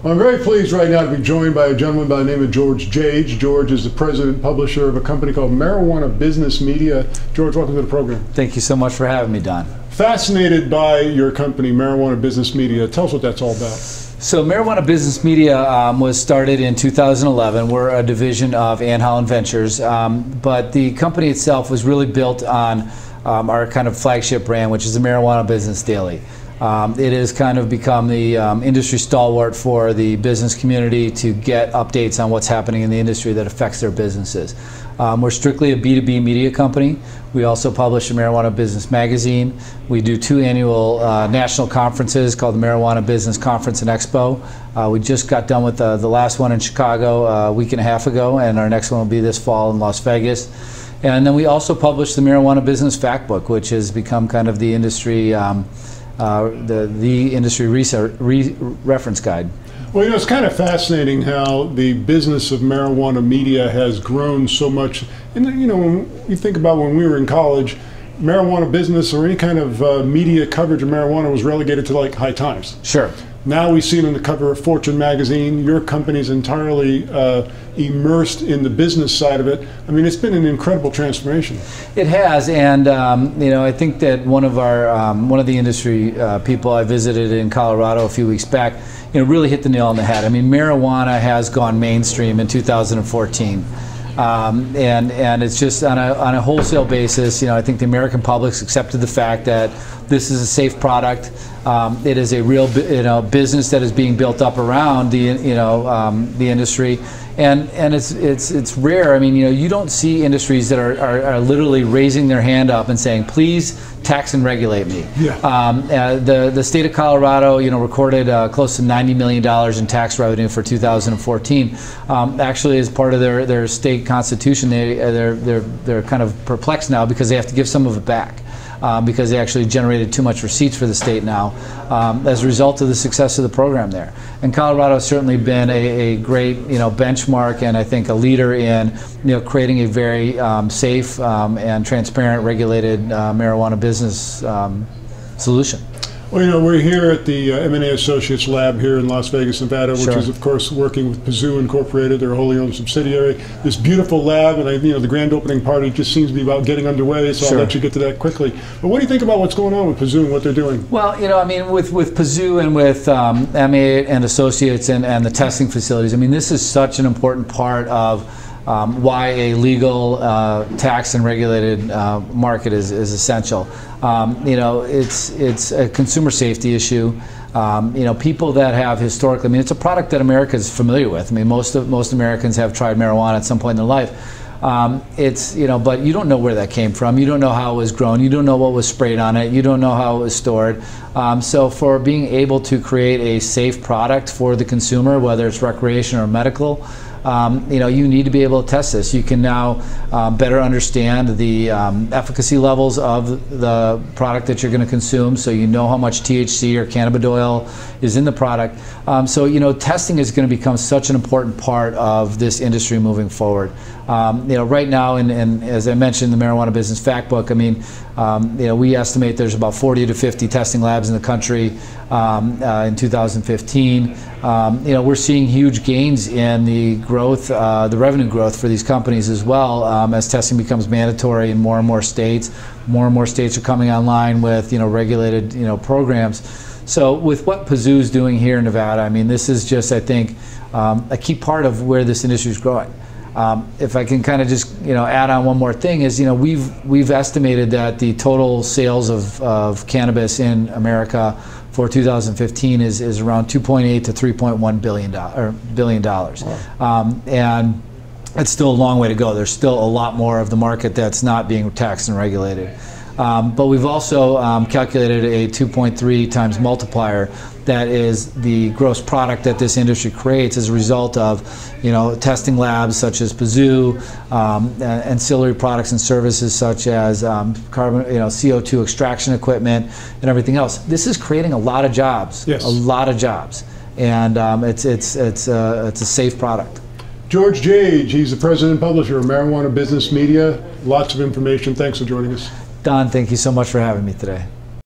Well, I'm very pleased right now to be joined by a gentleman by the name of George Jage. George is the president and publisher of a company called Marijuana Business Media. George, welcome to the program. Thank you so much for having me, Don. Fascinated by your company, Marijuana Business Media. Tell us what that's all about. So Marijuana Business Media was started in 2011. We're a division of Ann Holland Ventures, but the company itself was really built on our kind of flagship brand, which is the Marijuana Business Daily. It has kind of become the industry stalwart for the business community to get updates on what's happening in the industry that affects their businesses. We're strictly a B2B media company. We also publish a Marijuana Business magazine. We do 2 annual national conferences called the Marijuana Business Conference and Expo. We just got done with the last one in Chicago a week and a half ago, and our next one will be this fall in Las Vegas. And then we also publish the Marijuana Business Fact Book, which has become kind of the industry the industry reference guide. Well, you know, it's kind of fascinating how the business of marijuana media has grown so much. And you know, when you think about when we were in college, marijuana business or any kind of media coverage of marijuana was relegated to like High Times. Sure. Now we see it on the cover of Fortune magazine. Your company's entirely immersed in the business side of it. I mean, it's been an incredible transformation. It has, and you know, I think that one of the industry people I visited in Colorado a few weeks back, you know, really hit the nail on the head. I mean, marijuana has gone mainstream in 2014. And it's just on a wholesale basis. You know, I think the American public's accepted the fact that this is a safe product. It is a real, business that is being built up around the, the industry, and it's rare. I mean, you know, you don't see industries that are literally raising their hand up and saying, "Please tax and regulate me." Yeah. The state of Colorado, you know, recorded close to $90 million in tax revenue for 2014. Actually, as part of their state constitution, they're kind of perplexed now because they have to give some of it back. Because they actually generated too much receipts for the state now as a result of the success of the program there. And Colorado has certainly been a great, benchmark, and I think a leader in, creating a very safe and transparent, regulated marijuana business solution. Well, you know, we're here at the M&A Associates Lab here in Las Vegas, Nevada, which is, of course, working with Pazoo Incorporated, their wholly owned subsidiary. This beautiful lab, and the grand opening party just seems to be about getting underway, so I'll let you get to that quickly. But what do you think about what's going on with Pazoo and what they're doing? Well, you know, I mean, with Pazoo and with M&A and Associates and the testing facilities, I mean, this is such an important part of why a legal, tax and regulated market is essential. It's a consumer safety issue. People that have historically, I mean, it's a product that America is familiar with. I mean, most Americans have tried marijuana at some point in their life. But you don't know where that came from. You don't know how it was grown. You don't know what was sprayed on it. You don't know how it was stored. So for being able to create a safe product for the consumer, whether it's recreation or medical, you need to be able to test this. You can now better understand the efficacy levels of the product that you're going to consume, so you know how much THC or cannabidiol is in the product. Testing is going to become such an important part of this industry moving forward. Right now, and as I mentioned, the Marijuana Business Fact Book, I mean, we estimate there's about 40 to 50 testing labs in the country in 2015. We're seeing huge gains in the growth, the revenue growth for these companies as well, as testing becomes mandatory in more and more states. More and more states are coming online with regulated programs. So with what Pazoo's doing here in Nevada, I mean, this is just, I think, a key part of where this industry is growing. If I can kind of just add on one more thing, is we've estimated that the total sales of cannabis in America for 2015 is around $2.8 to $3.1 billion. Wow. And it's still a long way to go. There's still a lot more of the market that's not being taxed and regulated. But we've also calculated a 2.3 times multiplier. That is the gross product that this industry creates as a result of, testing labs such as Pazoo, ancillary products and services such as CO2 extraction equipment and everything else. This is creating a lot of jobs, a lot of jobs, and it's a safe product. George Jage, he's the president and publisher of Marijuana Business Media. Lots of information. Thanks for joining us. Don, thank you so much for having me today.